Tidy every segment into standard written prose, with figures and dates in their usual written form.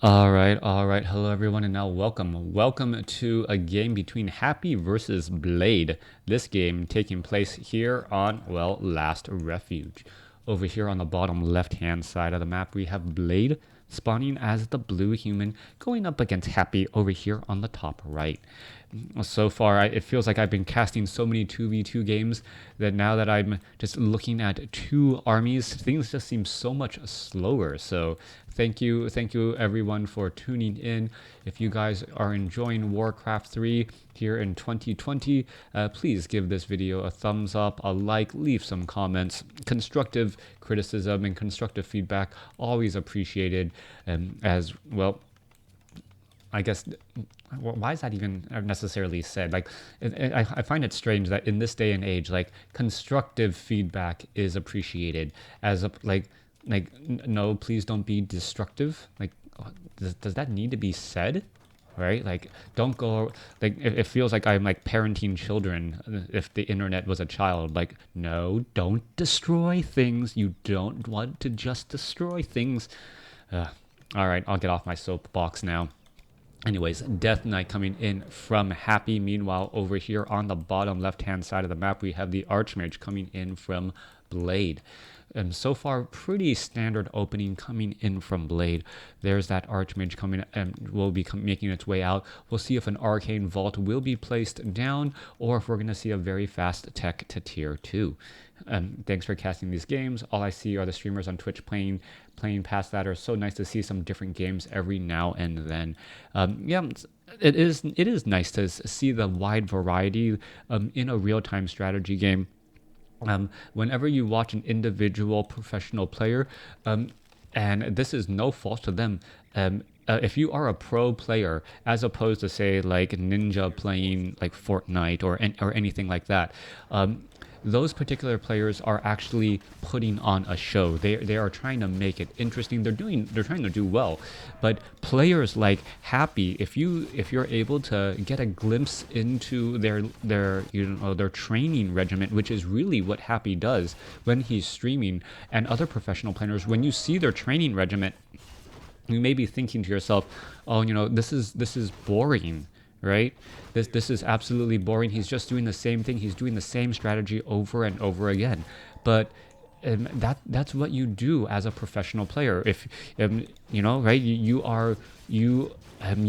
All right. Hello, everyone, and now welcome to a game between Happy versus Blade. This game taking place here on, well, Last Refuge. Over here on the bottom left-hand side of the map, we have Blade spawning as the blue human, going up against Happy over here on the top right. So far, it feels like I've been casting so many 2v2 games that now that I'm just looking at two armies, things just seem so much slower. So thank you everyone for tuning in. If you guys are enjoying WarCraft 3 here in 2020, please give this video a thumbs up, a like, leave some comments. Constructive criticism and constructive feedback always appreciated, as well. I guess, why is that even necessarily said? Like, I find it strange that in this day and age, like, constructive feedback is appreciated as a, no, please don't be destructive. Like, does that need to be said? Right? Like, don't go, like, it feels like I'm like parenting children if the internet was a child. Like, no, don't destroy things. You don't want to just destroy things. All right, I'll get off my soapbox now. Anyways, Death Knight coming in from Happy. Meanwhile, over here on the bottom left-hand side of the map, we have the Archmage coming in from Blade. And so far, pretty standard opening coming in from Blade. There's that Archmage coming and will be making its way out. We'll see if an Arcane Vault will be placed down or if we're going to see a very fast tech to tier 2. Thanks for casting these games. All I see are the streamers on Twitch playing past that. Are so nice to see some different games every now and then. Yeah, it is nice to see the wide variety in a real-time strategy game. Whenever you watch an individual professional player, and this is no fault to them, if you are a pro player, as opposed to say like Ninja playing like Fortnite or anything like that, those particular players are actually putting on a show. They are trying to make it interesting. They're trying to do well. But players like Happy, if you're able to get a glimpse into their training regimen, which is really what Happy does when he's streaming, and other professional players, when you see their training regimen, you may be thinking to yourself, oh, this is boring. Right? This is absolutely boring. He's just doing the same thing. He's doing the same strategy over and over again. But that's what you do as a professional player. If right, you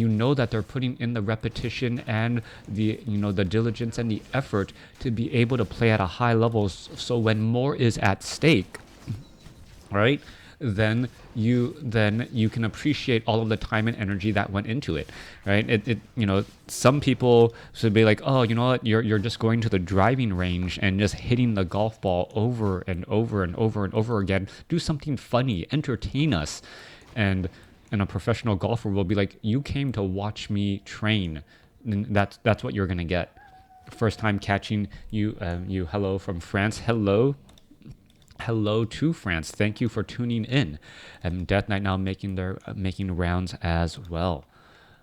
know that they're putting in the repetition and the the diligence and the effort to be able to play at a high level. So when more is at stake, right? Then you can appreciate all of the time and energy that went into it, right? Some people should be like, oh, you know what, you're just going to the driving range and just hitting the golf ball over and over and over and over again. Do something funny, entertain us. And a professional golfer will be like, you came to watch me train, and that's what you're gonna get. First time catching you, hello from France. Hello to France. Thank you for tuning in. And Death Knight now making rounds as well.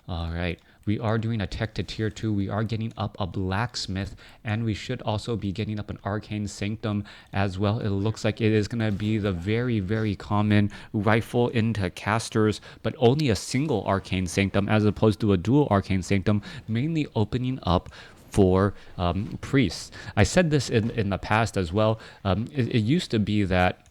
All right. We are doing a tech to tier 2. We are getting up a blacksmith, and we should also be getting up an arcane sanctum as well. It looks like it is going to be the very, very common rifle into casters, but only a single arcane sanctum as opposed to a dual arcane sanctum, mainly opening up for priests. I said this in the past as well. It used to be that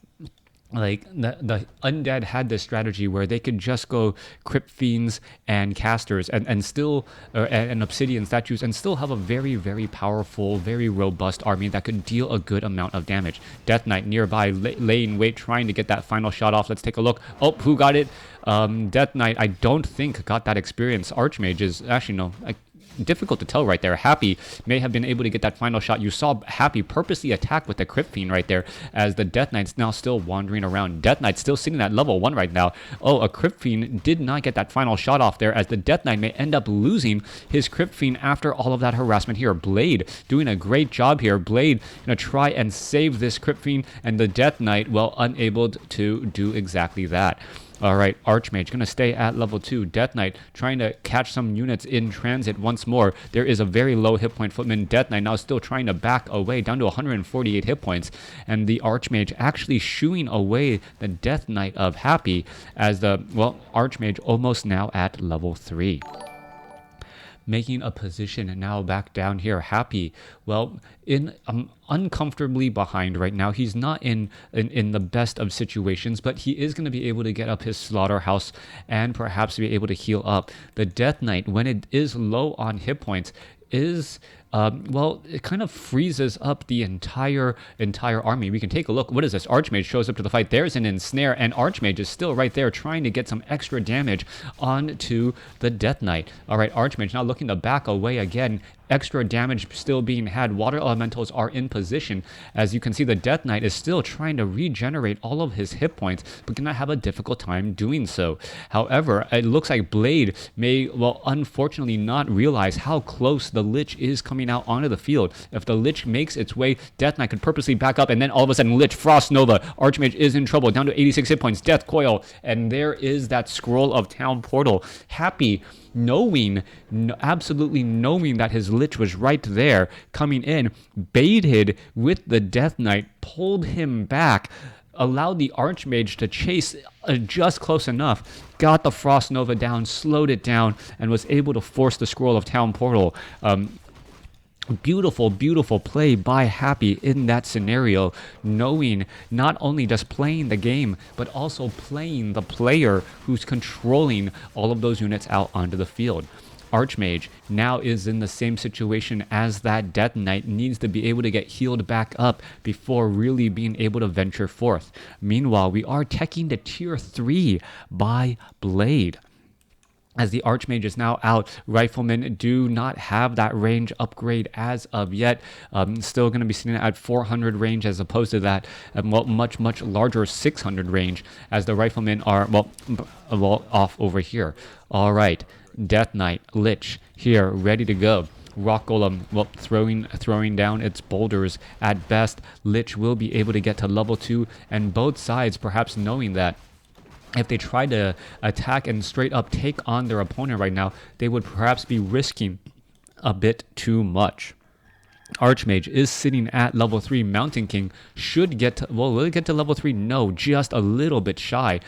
like the undead had this strategy where they could just go crypt fiends and casters and still and obsidian statues and still have a very, very powerful, very robust army that could deal a good amount of damage. Death Knight nearby laying wait, trying to get that final shot off. Let's take a look. Oh, who got it? Death Knight, I don't think, got that experience. Archmage is actually, no, difficult to tell right there. Happy may have been able to get that final shot. You saw Happy purposely attack with the Crypt Fiend right there, as the Death Knight's now still wandering around. Death Knight's still sitting at level 1 right now. Oh, a Crypt Fiend did not get that final shot off there, as the Death Knight may end up losing his Crypt Fiend after all of that harassment here. Blade doing a great job here. Blade gonna try and save this Crypt Fiend, and the Death Knight, well, unable to do exactly that. All right, Archmage going to stay at level 2. Death Knight trying to catch some units in transit once more. There is a very low hit point footman. Death Knight now still trying to back away down to 148 hit points. And the Archmage actually shooing away the Death Knight of Happy as the, well, Archmage almost now at level 3. Making a position now back down here. Happy, well, in uncomfortably behind right now. He's not in the best of situations, but he is going to be able to get up his slaughterhouse and perhaps be able to heal up. The Death Knight, when it is low on hit points, is well, it kind of freezes up the entire army. We can take a look. What is this? Archmage shows up to the fight. There's an ensnare, and Archmage is still right there trying to get some extra damage onto the Death Knight. All right, Archmage now looking to back away again. Extra damage still being had. Water elementals are in position. As you can see, the Death Knight is still trying to regenerate all of his hit points, but gonna have a difficult time doing so. However, it looks like Blade may, well, unfortunately not realize how close the Lich is coming out onto the field. If the Lich makes its way, Death Knight could purposely back up, and then all of a sudden Lich, Frost Nova, Archmage is in trouble, down to 86 hit points, Death Coil, and there is that Scroll of Town Portal. Happy, knowing, absolutely knowing that his Lich was right there coming in, baited with the Death Knight, pulled him back, allowed the Archmage to chase just close enough, got the Frost Nova down, slowed it down, and was able to force the Scroll of Town Portal. Beautiful, beautiful play by Happy in that scenario, knowing not only just playing the game, but also playing the player who's controlling all of those units out onto the field. Archmage now is in the same situation as that Death Knight, needs to be able to get healed back up before really being able to venture forth. Meanwhile, we are teching to tier 3 by Blade. As the Archmage is now out, Riflemen do not have that range upgrade as of yet. Still going to be sitting at 400 range as opposed to that much larger 600 range, as the Riflemen are, well, off over here. All right, Death Knight, Lich here, ready to go. Rock Golem, well, throwing down its boulders at best. Lich will be able to get to level 2, and both sides perhaps knowing that if they try to attack and straight up take on their opponent right now, they would perhaps be risking a bit too much. Archmage is sitting at level 3. Mountain King should get to, well, will it get to level 3? No, just a little bit shy.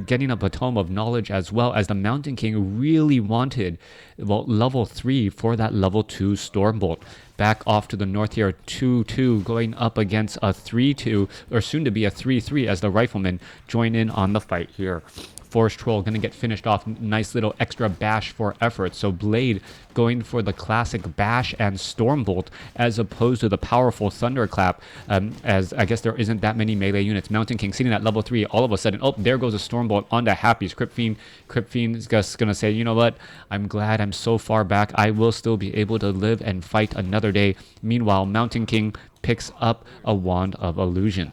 Getting up a Tome of Knowledge as well, as the Mountain King really wanted, well, level 3 for that level 2 Stormbolt. Back off to the north here, 2-2, going up against a 3-2, or soon to be a 3-3, as the Riflemen join in on the fight here. Forest Troll going to get finished off. Nice little extra bash for effort. So Blade going for the classic bash and Stormbolt as opposed to the powerful Thunderclap, as I guess there isn't that many melee units. Mountain King sitting at level 3. All of a sudden, oh, there goes a Stormbolt onto Happy's. Crypt Fiend is just going to say, you know what? I'm glad I'm so far back. I will still be able to live and fight another day. Meanwhile, Mountain King picks up a Wand of Illusion.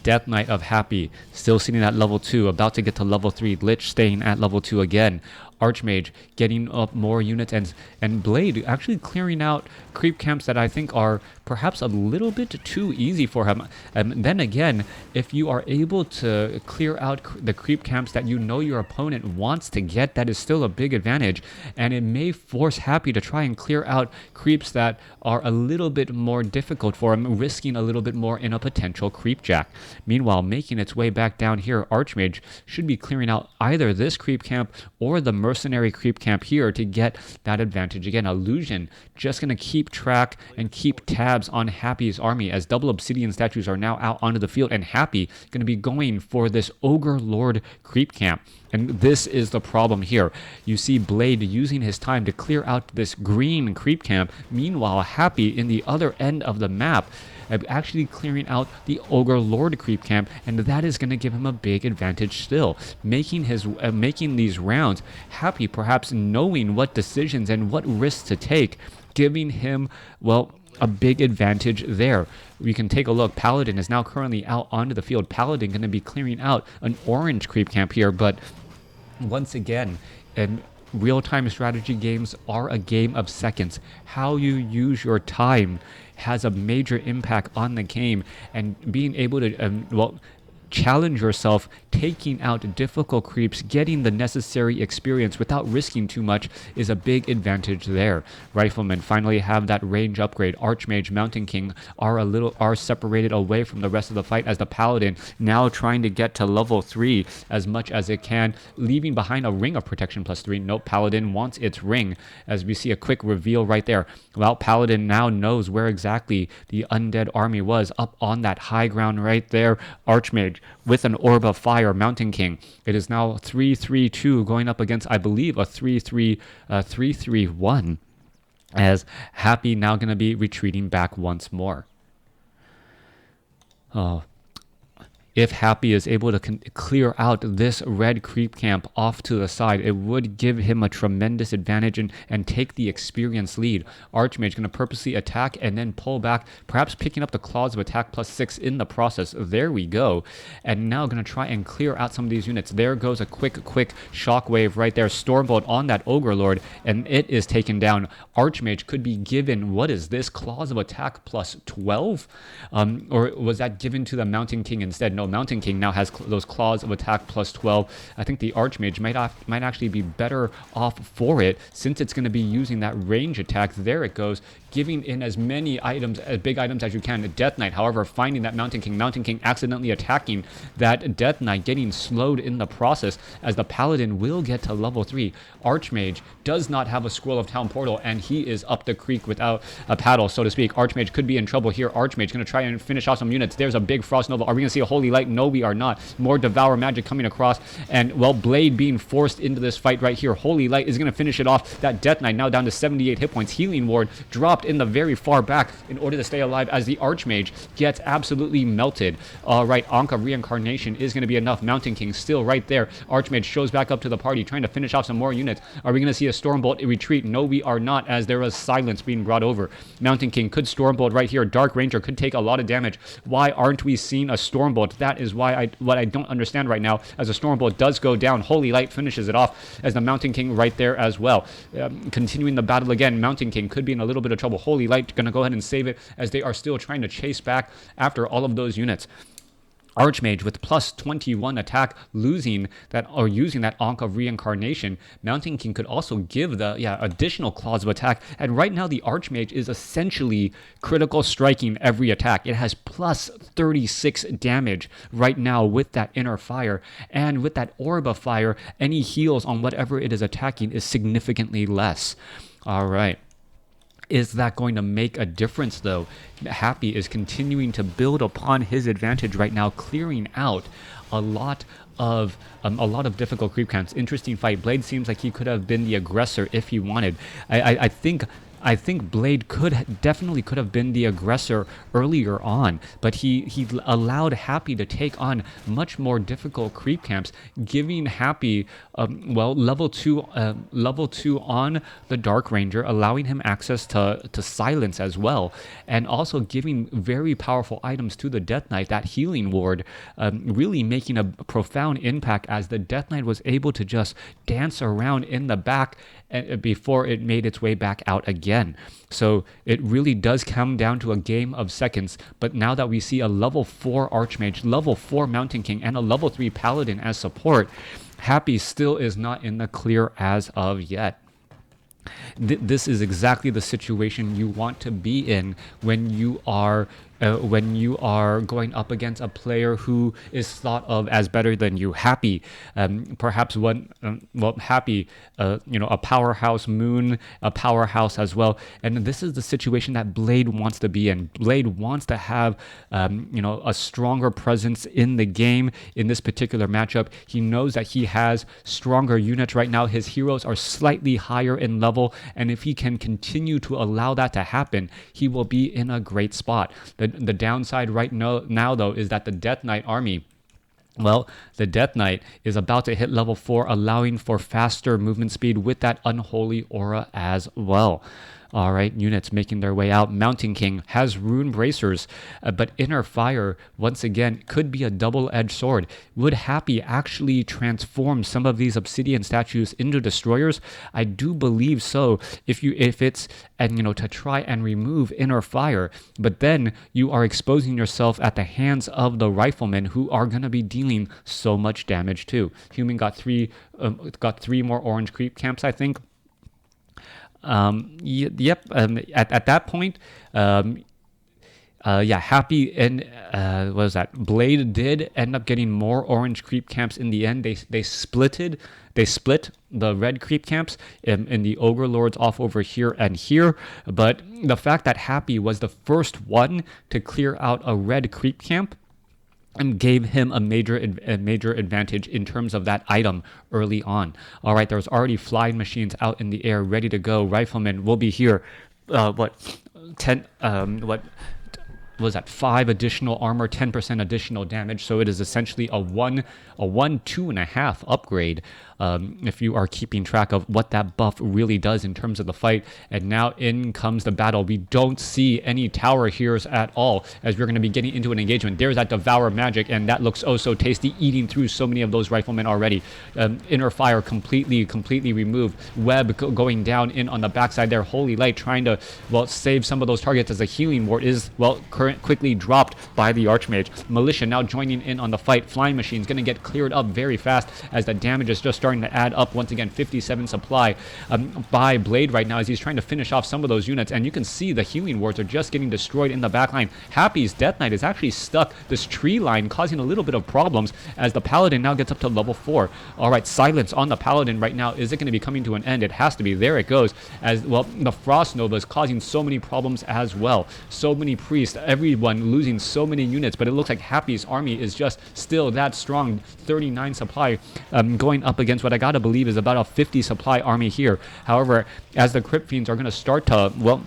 Death Knight of Happy still sitting at level 2, about to get to level 3. Lich staying at level 2 again. Archmage getting up more units, and Blade actually clearing out creep camps that I think are perhaps a little bit too easy for him. And then again, if you are able to clear out the creep camps that you know your opponent wants to get, that is still a big advantage, and it may force Happy to try and clear out creeps that are a little bit more difficult for him, risking a little bit more in a potential creep jack. Meanwhile, making its way back down here, Archmage should be clearing out either this creep camp or the mercenary creep camp here to get that advantage. Again, Illusion just going to keep track and keep tabs on Happy's army, as double obsidian statues are now out onto the field, and Happy going to be going for this Ogre Lord creep camp. And this is the problem here. You see Blade using his time to clear out this green creep camp. Meanwhile, Happy in the other end of the map actually clearing out the Ogre Lord creep camp, and that is going to give him a big advantage still. Making these rounds, Happy perhaps knowing what decisions and what risks to take, giving him, well, a big advantage there. We can take a look. Paladin is now currently out onto the field. Paladin going to be clearing out an orange creep camp here, but once again, real-time strategy games are a game of seconds. How you use your time has a major impact on the game, and being able to challenge yourself, taking out difficult creeps, getting the necessary experience without risking too much is a big advantage there. Riflemen finally have that range upgrade. Archmage, Mountain King are separated away from the rest of the fight, as the Paladin now trying to get to level 3 as much as it can, leaving behind a ring of protection +3. Nope, Paladin wants its ring, as we see a quick reveal right there. Well, Paladin now knows where exactly the undead army was, up on that high ground right there. Archmage with an orb of fire. Mountain King, it is now 3-3-2 going up against, I believe, a 3-3-1, as Happy now going to be retreating back once more. If Happy is able to clear out this red creep camp off to the side, it would give him a tremendous advantage and take the experience lead. Archmage going to purposely attack and then pull back, perhaps picking up the claws of attack +6 in the process. There we go. And now going to try and clear out some of these units. There goes a quick shockwave right there. Stormbolt on that Ogre Lord, and it is taken down. Archmage could be given, what is this, claws of attack +12? Or was that given to the Mountain King instead? No, Mountain King now has those claws of attack +12. I think the Archmage might actually be better off for it, since it's going to be using that range attack. There it goes, giving in as many items, as big items as you can. Death Knight, however, finding that Mountain King accidentally attacking that Death Knight, getting slowed in the process, as the Paladin will get to level 3. Archmage does not have a Scroll of Town Portal, and he is up the creek without a paddle, so to speak. Archmage could be in trouble here. Archmage going to try and finish off some units. There's a big Frost Nova. Are we going to see a Holy Light? No, we are not. More Devour Magic coming across, and, well, Blade being forced into this fight right here. Holy Light is going to finish it off. That Death Knight now down to 78 hit points. Healing Ward dropped in the very far back in order to stay alive, as the Archmage gets absolutely melted. All right, Ankh of Reincarnation is going to be enough. Mountain King still right there. Archmage shows back up to the party, trying to finish off some more units. Are we going to see a Stormbolt retreat? No, we are not, as there is silence being brought over. Mountain King could Stormbolt right here. Dark Ranger could take a lot of damage. Why aren't we seeing a Stormbolt? That is why what I don't understand right now, as a Stormbolt does go down. Holy Light finishes it off, as the Mountain King right there as well. Continuing the battle again, Mountain King could be in a little bit of trouble. Holy Light going to go ahead and save it, as they are still trying to chase back after all of those units. Archmage with +21 attack, losing that, or using that Ankh of Reincarnation. Mountain King could also give the additional claws of attack, and right now the Archmage is essentially critical striking every attack. It has +36 damage right now with that Inner Fire, and with that Orb of Fire, any heals on whatever it is attacking is significantly less. All right. Is that going to make a difference, though? Happy is continuing to build upon his advantage right now, clearing out a lot of difficult creep camps. Interesting fight. Blade seems like he could have been the aggressor if he wanted. I think Blade definitely could have been the aggressor earlier on, but he allowed Happy to take on much more difficult creep camps, giving Happy level 2 on the Dark Ranger, allowing him access to silence as well, and also giving very powerful items to the Death Knight. That Healing Ward really making a profound impact, as the Death Knight was able to just dance around in the back before it made its way back out again. So it really does come down to a game of seconds. But now that we see a level 4 Archmage, level 4 Mountain King, and a level 3 Paladin as support, Happy still is not in the clear as of yet. This is exactly the situation you want to be in when you are going up against a player who is thought of as better than you. Happy, perhaps Happy, a powerhouse Moon, a powerhouse as well. And this is the situation that Blade wants to be in. Blade wants to have, a stronger presence in the game in this particular matchup. He knows that he has stronger units right now. His heroes are slightly higher in level, and if he can continue to allow that to happen, he will be in a great spot. The downside right now, though, is that the Death Knight army, well, the Death Knight is about to hit level 4, allowing for faster movement speed with that Unholy Aura as well. All right, units making their way out. Mountain King has rune bracers, but inner fire, once again, could be a double-edged sword. Would Happy actually transform some of these obsidian statues into destroyers? I do believe so, if it's, and to try and remove inner fire, but then you are exposing yourself at the hands of the riflemen, who are going to be dealing so much damage too. Human got three more orange creep camps, I think. Yep. At that point, Happy and what was that? Blade did end up getting more orange creep camps in the end. They split the red creep camps in the ogre lords off over here and here. But the fact that Happy was the first one to clear out a red creep camp and gave him a major advantage in terms of that item early on. All right, there was already flying machines out in the air, ready to go. Riflemen will be here. What was that? 5 additional armor, 10% additional damage. So it is essentially a 2.5 upgrade. If you are keeping track of what that buff really does in terms of the fight. And now in comes the battle. We don't see any tower heroes at all, as we're going to be getting into an engagement. There's that Devour Magic, and that looks oh so tasty, eating through so many of those riflemen already. Inner Fire completely removed. Web going down in on the backside there. Holy Light trying to, save some of those targets, as the Healing Ward is, quickly dropped by the Archmage. Militia now joining in on the fight. Flying Machine's going to get cleared up very fast, as the damage is just starting to add up. Once again, 57 supply by Blade right now, as he's trying to finish off some of those units, and you can see the Healing Wards are just getting destroyed in the backline. Happy's Death Knight is actually stuck this tree line, causing a little bit of problems, as the Paladin now gets up to level 4. All right, silence on the Paladin right now. Is it going to be coming to an end? It has to be. There it goes. As well, the Frost Nova is causing so many problems as well. So many priests, everyone losing so many units, but it looks like Happy's army is just still that strong. 39 supply going up against what I gotta believe is about a 50 supply army here. However, as the Crypt Fiends are going to start to,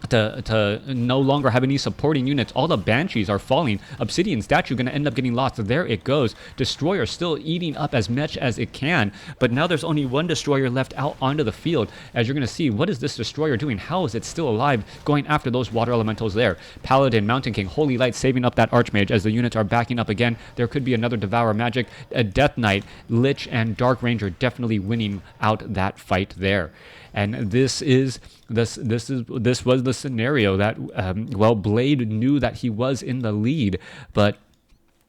to no longer have any supporting units, all the Banshees are falling. Obsidian statue going to end up getting lost. There it goes. Destroyer still eating up as much as it can, but now there's only one destroyer left out onto the field. As you're going to see, what is this destroyer doing? How is it still alive, going after those water elementals there? Paladin, Mountain King, Holy Light saving up that Archmage, as the units are backing up again. There could be another Devour Magic. A Death Knight, Lich, and Dark Ranger definitely winning out that fight there. And this was the scenario that Blade knew that he was in the lead, but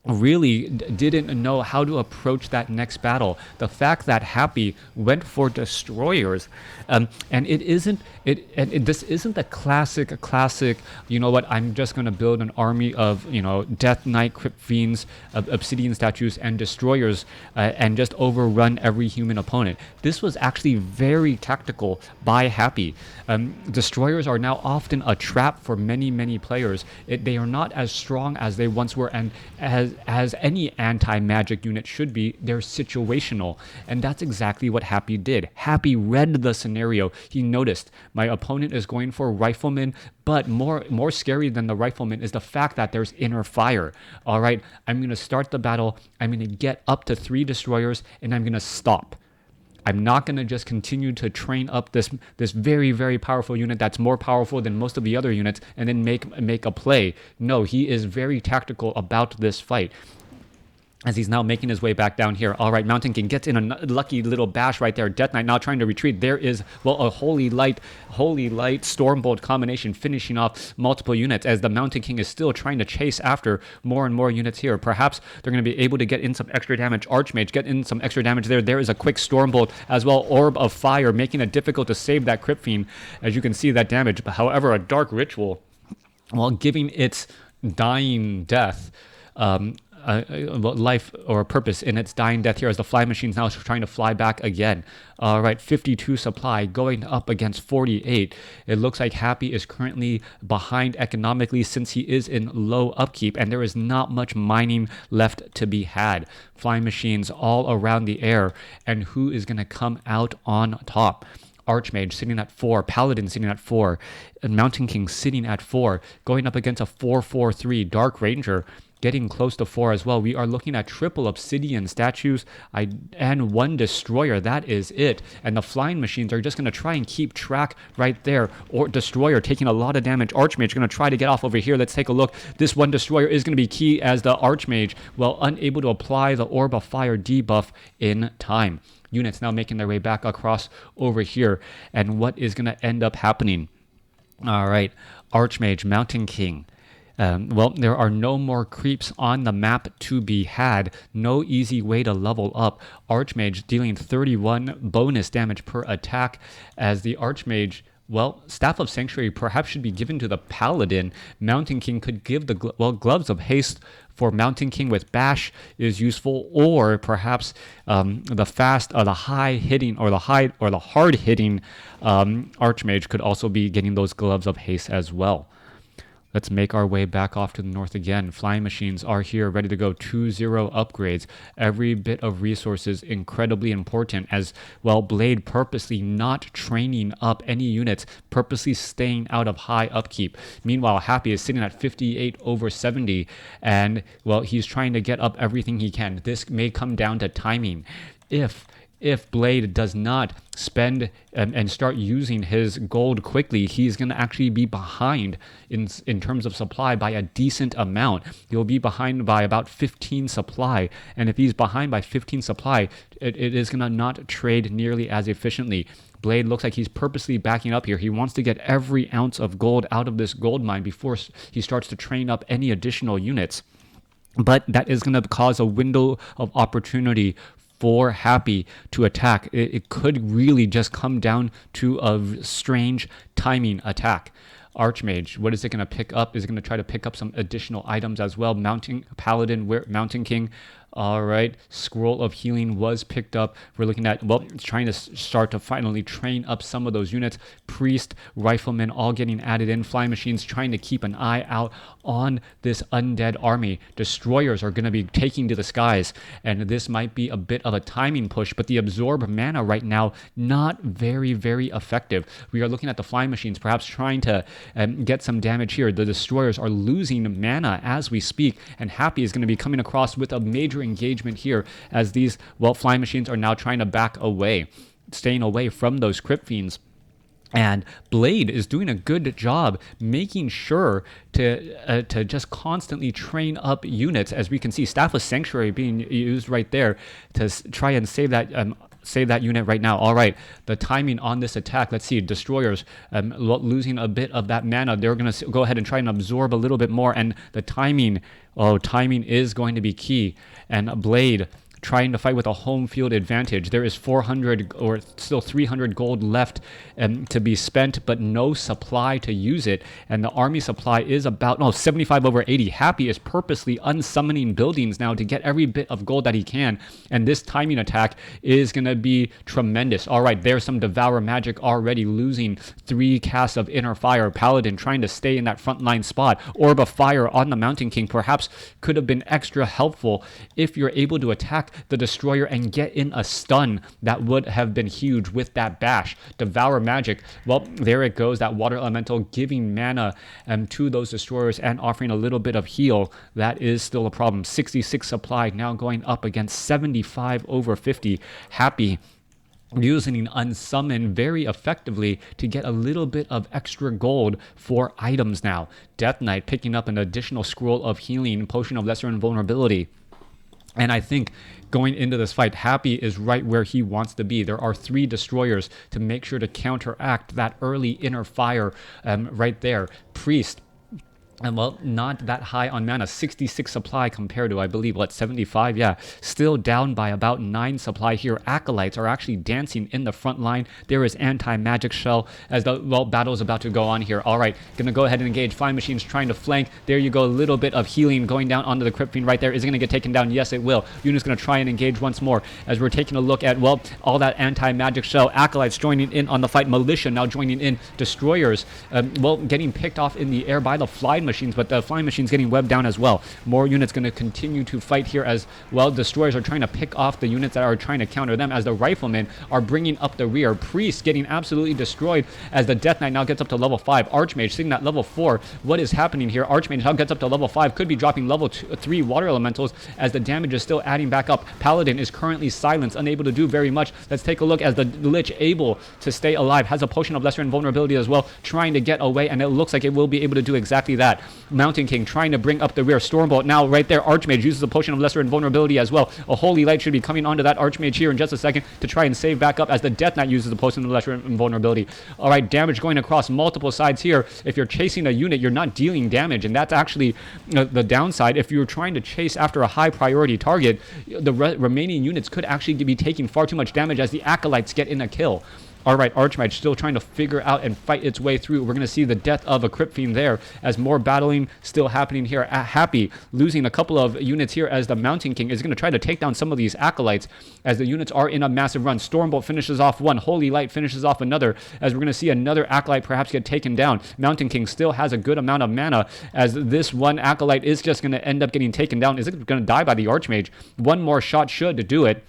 really didn't know how to approach that next battle. The fact that Happy went for destroyers, and this isn't the classic, you know what, I'm just going to build an army of, Death Knight, Crypt Fiends, Obsidian statues, and destroyers, and just overrun every human opponent. This was actually very tactical by Happy. Destroyers are now often a trap for many players. They are not as strong as they once were, and as any anti-magic unit should be, they're situational. And that's exactly what Happy did. Happy read the scenario. He noticed, my opponent is going for riflemen, but more scary than the riflemen is the fact that there's inner fire. All right, I'm going to start the battle. I'm going to get up to 3 destroyers, and I'm going to stop. I'm not going to just continue to train up this very powerful unit that's more powerful than most of the other units and then make a play. No, he is very tactical about this fight, as he's now making his way back down here. All right, Mountain King gets in a lucky little bash right there. Death Knight now trying to retreat. There is, a Holy Light, Stormbolt combination finishing off multiple units, as the Mountain King is still trying to chase after more and more units here. Perhaps they're going to be able to get in some extra damage. Archmage, get in some extra damage there. There is a quick Stormbolt as well. Orb of Fire, making it difficult to save that Crypt Fiend, as you can see that damage. But however, a Dark Ritual, while giving its dying death, life or purpose in its dying death here, as the fly machine's now trying to fly back again. All right, 52 supply going up against 48. It looks like Happy is currently behind economically, since he is in low upkeep, and there is not much mining left to be had. Flying machines all around the air, and who is going to come out on top? Archmage sitting at 4, Paladin sitting at 4, and Mountain King sitting at 4, going up against a 4-4-3 Dark Ranger. getting close to 4 as well. We are looking at triple obsidian statues and 1 destroyer. That is it. And the flying machines are just going to try and keep track right there. Or destroyer taking a lot of damage. Archmage going to try to get off over here. Let's take a look. This 1 destroyer is going to be key as the Archmage, well, unable to apply the Orb of Fire debuff in time. Units now making their way back across over here. And what is going to end up happening? All right, Archmage, Mountain King. Well, there are no more creeps on the map to be had. No easy way to level up. Archmage dealing 31 bonus damage per attack as the Archmage, well, Staff of Sanctuary perhaps should be given to the Paladin. Mountain King could give the Gloves of Haste for Mountain King with Bash is useful, or perhaps the high hitting or the hard hitting Archmage could also be getting those Gloves of Haste as well. Let's make our way back off to the north again. Flying machines are here, ready to go. 2-0 upgrades. Every bit of resources incredibly important as, well, Blade purposely not training up any units, purposely staying out of high upkeep. Meanwhile, Happy is sitting at 58 over 70, and, well, he's trying to get up everything he can. This may come down to timing. If Blade does not spend and start using his gold quickly, he's going to actually be behind in terms of supply by a decent amount. He'll be behind by about 15 supply. And if he's behind by 15 supply, it is going to not trade nearly as efficiently. Blade looks like he's purposely backing up here. He wants to get every ounce of gold out of this gold mine before he starts to train up any additional units. But that is going to cause a window of opportunity for Happy to attack. It could really just come down to a strange timing attack. Archmage, what is it going to pick up? Is it going to try to pick up some additional items as well? Mountain King. All right, Scroll of Healing was picked up. We're looking at, well, trying to start to finally train up some of those units. Priest, Rifleman, all getting added in. Flying machines trying to keep an eye out on this undead army. Destroyers are going to be taking to the skies, and this might be a bit of a timing push, but the absorb mana right now, not very, very effective. We are looking at the flying machines, perhaps trying to get some damage here. The destroyers are losing mana as we speak, and Happy is going to be coming across with a major engagement here as these, well, flying machines are now trying to back away, staying away from those Crypt Fiends. And Blade is doing a good job making sure to just constantly train up units. As we can see, Staff of Sanctuary being used right there to try and save that unit right now. All right, the timing on this attack, let's see, destroyers losing a bit of that mana. They're going to go ahead and try and absorb a little bit more, and the timing is going to be key. And Blade trying to fight with a home field advantage. There is 400 or still 300 gold left to be spent, but no supply to use it. And the army supply is about 75 over 80. Happy is purposely unsummoning buildings now to get every bit of gold that he can. And this timing attack is going to be tremendous. All right, there's some Devour Magic already, losing 3 casts of Inner Fire. Paladin trying to stay in that frontline spot. Orb of Fire on the Mountain King perhaps could have been extra helpful if you're able to attack the destroyer and get in a stun. That would have been huge with that bash. Devour Magic, well, there it goes, that water elemental giving mana to those destroyers and offering a little bit of heal. That is still a problem. 66 supply now going up against 75 over 50. Happy using Unsummon very effectively to get a little bit of extra gold for items now. Death Knight picking up an additional Scroll of Healing, Potion of Lesser Invulnerability. And I think going into this fight, Happy is right where he wants to be. There are 3 destroyers to make sure to counteract that early Inner Fire right there. Priest, and well, not that high on mana, 66 supply compared to, I believe, 75? Yeah, still down by about 9 supply here. Acolytes are actually dancing in the front line. There is Anti-Magic Shell as the, well, battle is about to go on here. All right, gonna go ahead and engage. Flying Machines trying to flank. There you go, a little bit of healing going down onto the Crypt Fiend right there. Is it gonna get taken down? Yes, it will. Unit's gonna try and engage once more as we're taking a look at, well, all that Anti-Magic Shell. Acolytes joining in on the fight. Militia now joining in. Destroyers, well, getting picked off in the air by the Flying machines, but the flying machine's getting webbed down as well. More units going to continue to fight here as well. Destroyers are trying to pick off the units that are trying to counter them as the riflemen are bringing up the rear. Priest getting absolutely destroyed as the Death Knight now gets up to level 5. Archmage sitting at level 4. What is happening here? Archmage now gets up to level 5. Could be dropping level 3 water elementals as the damage is still adding back up. Paladin is currently silenced, unable to do very much. Let's take a look as the Lich able to stay alive. Has a potion of lesser invulnerability as well, trying to get away, and it looks like it will be able to do exactly that. Mountain King trying to bring up the rear. Stormbolt now right there. Archmage uses a potion of lesser invulnerability as well. A Holy Light should be coming onto that Archmage here in just a second to try and save back up as the Death Knight uses the potion of lesser invulnerability. All right, damage going across multiple sides here. If you're chasing a unit, you're not dealing damage, and that's actually the downside. If you're trying to chase after a high priority target, the remaining units could actually be taking far too much damage as the Acolytes get in a kill. All right, Archmage still trying to figure out and fight its way through. We're going to see the death of a Crypt Fiend there as more battling still happening here. Happy losing a couple of units here as the Mountain King is going to try to take down some of these Acolytes as the units are in a massive run. Stormbolt finishes off one. Holy Light finishes off another as we're going to see another Acolyte perhaps get taken down. Mountain King still has a good amount of mana as this one Acolyte is just going to end up getting taken down. Is it going to die by the Archmage? One more shot should do it.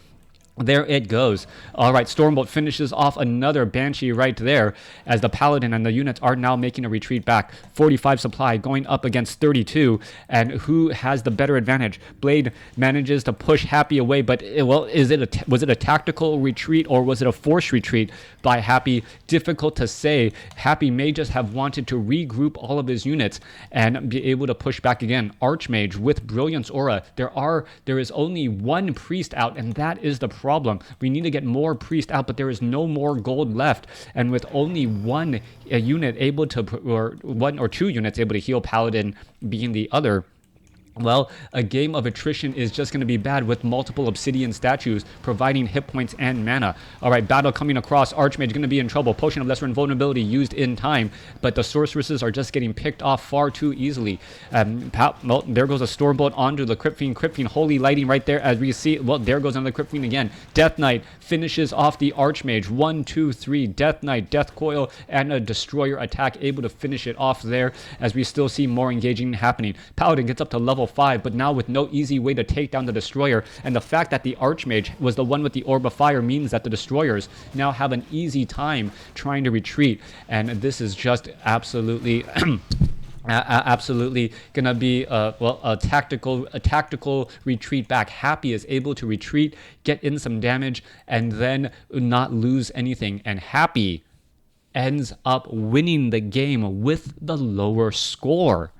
There it goes. All right, Stormbolt finishes off another Banshee right there as the Paladin and the units are now making a retreat back. 45 supply going up against 32, and who has the better advantage? Blade manages to push Happy away, but well, was it a tactical retreat or was it a forced retreat by Happy? Difficult to say. Happy may just have wanted to regroup all of his units and be able to push back again. Archmage with Brilliance Aura. There is only one priest out, and that is the problem. We need to get more priest out, but there is no more gold left, and with only one unit able to, or one or two units able to heal, Paladin being the other, well, a game of attrition is just going to be bad with multiple obsidian statues providing hit points and mana. All right, battle coming across. Archmage going to be in trouble. Potion of lesser invulnerability used in time, but the sorceresses are just getting picked off far too easily. Well, there goes a Stormbolt onto the Crypt Fiend. Crypt Fiend Holy Lighting right there as we see. Well, there goes another Crypt Fiend again. Death Knight finishes off the Archmage. 1, 2, 3. Death Knight, Death Coil, and a Destroyer attack able to finish it off there as we still see more engaging happening. Paladin gets up to level 5, but now with no easy way to take down the Destroyer, and the fact that the Archmage was the one with the Orb of Fire means that the Destroyers now have an easy time trying to retreat, and this is just absolutely absolutely gonna be a tactical retreat back. Happy is able to retreat, get in some damage, and then not lose anything, and Happy ends up winning the game with the lower score.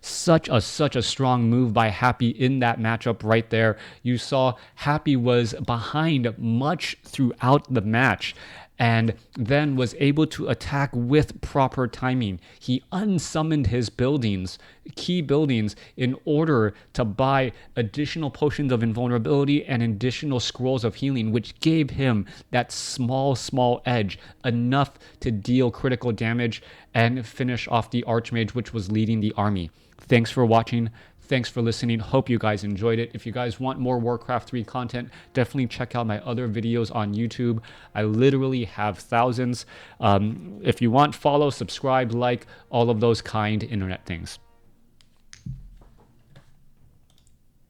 Such a strong move by Happy in that matchup right there. You saw Happy was behind much throughout the match and then was able to attack with proper timing. He unsummoned his buildings, key buildings, in order to buy additional potions of invulnerability and additional scrolls of healing, which gave him that small edge, enough to deal critical damage and finish off the Archmage, which was leading the army. Thanks for watching. Thanks for listening. Hope you guys enjoyed it. If you guys want more Warcraft 3 content, definitely check out my other videos on YouTube. I literally have thousands. If you want, follow, subscribe, like, all of those kind internet things.